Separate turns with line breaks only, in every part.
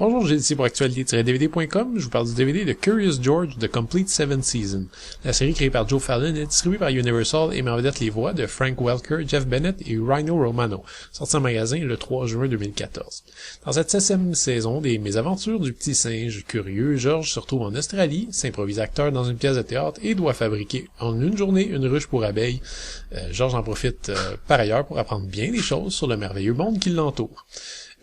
Bonjour, j'ai ici pour actualité-dvd.com. Je vous parle du DVD de Curious George The Complete Seventh Season. La série créée par Joe Fallon est distribuée par Universal et met en vedette les voix de Frank Welker, Jeff Bennett et Rhino Romano, sorti en magasin le 3 juin 2014. Dans cette 7e saison des mésaventures du petit singe curieux, George se retrouve en Australie, s'improvise acteur dans une pièce de théâtre et doit fabriquer en une journée une ruche pour abeilles. George en profite par ailleurs pour apprendre bien des choses sur le merveilleux monde qui l'entoure.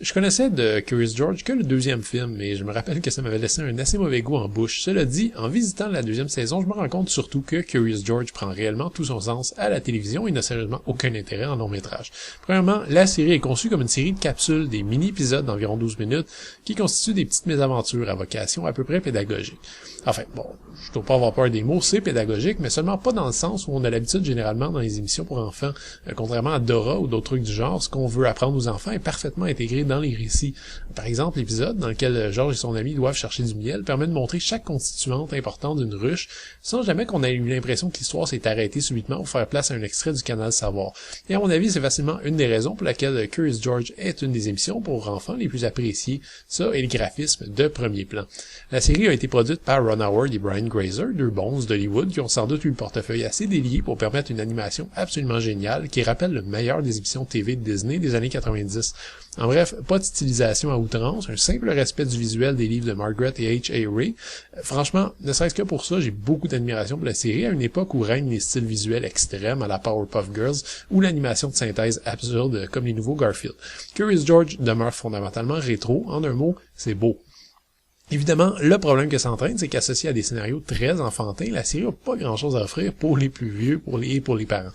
Je connaissais de Curious George que le deuxième film, mais je me rappelle que ça m'avait laissé un assez mauvais goût en bouche. Cela dit, en visitant la deuxième saison, je me rends compte surtout que Curious George prend réellement tout son sens à la télévision et n'a sérieusement aucun intérêt en long métrage. Premièrement, la série est conçue comme une série de capsules, des mini-épisodes d'environ 12 minutes, qui constituent des petites mésaventures à vocation à peu près pédagogique. Enfin, bon, je dois pas avoir peur des mots, c'est pédagogique, mais seulement pas dans le sens où on a l'habitude généralement dans les émissions pour enfants. Contrairement à Dora ou d'autres trucs du genre, ce qu'on veut apprendre aux enfants est parfaitement intégré dans les récits. Par exemple, l'épisode dans lequel George et son ami doivent chercher du miel permet de montrer chaque constituante importante d'une ruche, sans jamais qu'on ait eu l'impression que l'histoire s'est arrêtée subitement pour faire place à un extrait du canal Savoir. Et à mon avis, c'est facilement une des raisons pour laquelle Curious George est une des émissions pour enfants les plus appréciées, ça et le graphisme de premier plan. La série a été produite par Ron Howard et Brian Grazer, deux bons d'Hollywood qui ont sans doute eu le portefeuille assez délié pour permettre une animation absolument géniale qui rappelle le meilleur des émissions TV de Disney des années 90. En bref, pas de stylisation à outrance, un simple respect du visuel des livres de Margaret et H.A. Ray. Franchement, ne serait-ce que pour ça, j'ai beaucoup d'admiration pour la série à une époque où règnent les styles visuels extrêmes à la Powerpuff Girls ou l'animation de synthèse absurde comme les nouveaux Garfield. Curious George demeure fondamentalement rétro, en un mot, c'est beau. Évidemment, le problème que ça entraîne, c'est qu'associé à des scénarios très enfantins, la série n'a pas grand-chose à offrir pour les plus vieux pour les parents.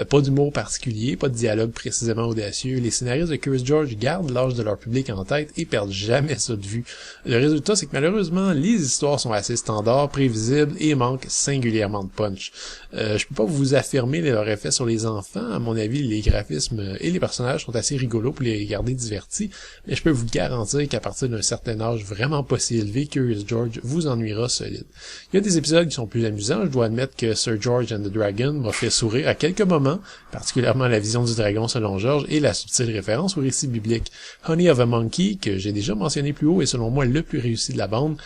Pas d'humour particulier, pas de dialogue précisément audacieux. Les scénaristes de Curious George gardent l'âge de leur public en tête et perdent jamais ça de vue. Le résultat, c'est que malheureusement, les histoires sont assez standards, prévisibles et manquent singulièrement de punch. Je peux pas vous affirmer leur effet sur les enfants. À mon avis, les graphismes et les personnages sont assez rigolos pour les garder divertis, mais je peux vous garantir qu'à partir d'un certain âge vraiment possible élevé, Curious George vous ennuiera solide. Il y a des épisodes qui sont plus amusants, je dois admettre que Sir George and the Dragon m'a fait sourire à quelques moments, particulièrement la vision du dragon selon George et la subtile référence au récit biblique. Honey of a Monkey, que j'ai déjà mentionné plus haut, est selon moi le plus réussi de la bande,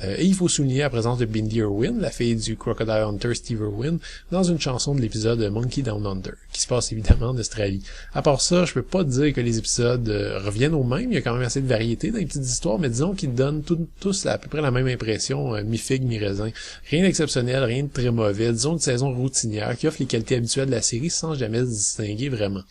et il faut souligner la présence de Bindi Irwin, la fille du Crocodile Hunter Steve Irwin, dans une chanson de l'épisode Monkey Down Under, qui se passe évidemment en Australie. À part ça, je peux pas dire que les épisodes reviennent au même, il y a quand même assez de variété dans les petites histoires, mais disons qu'ils donnent tous à peu près la même impression, mi-figue, mi-raisin. Rien d'exceptionnel, rien de très mauvais, disons une saison routinière qui offre les qualités habituelles de la série sans jamais se distinguer vraiment.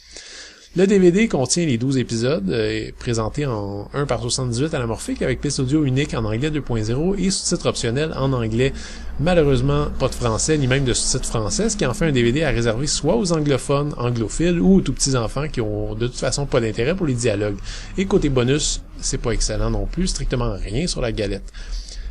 Le DVD contient les 12 épisodes, présentés en 1 par 78 anamorphique avec piste audio unique en anglais 2.0 et sous-titres optionnels en anglais. Malheureusement, pas de français ni même de sous-titres français, ce qui en fait un DVD à réserver soit aux anglophones, anglophiles ou aux tout petits enfants qui ont de toute façon pas d'intérêt pour les dialogues. Et côté bonus, c'est pas excellent non plus, strictement rien sur la galette.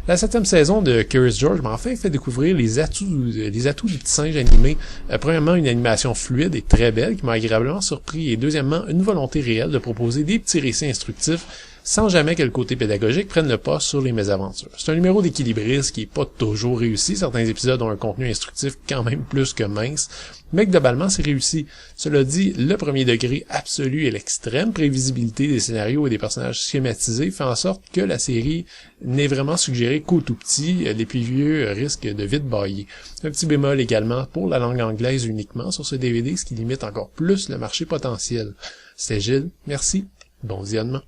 La 7e saison de Curious George m'a enfin fait découvrir les atouts du petit singe animé. Premièrement, une animation fluide et très belle qui m'a agréablement surpris et deuxièmement, une volonté réelle de proposer des petits récits instructifs sans jamais que le côté pédagogique prenne le pas sur les mésaventures. C'est un numéro d'équilibriste qui est pas toujours réussi. Certains épisodes ont un contenu instructif quand même plus que mince, mais globalement c'est réussi. Cela dit, le premier degré absolu et l'extrême prévisibilité des scénarios et des personnages schématisés fait en sorte que la série n'est vraiment suggérée qu'aux tout petits, les plus vieux risquent de vite bâiller. Un petit bémol également pour la langue anglaise uniquement sur ce DVD, ce qui limite encore plus le marché potentiel. C'était Gilles, merci, bon visionnement.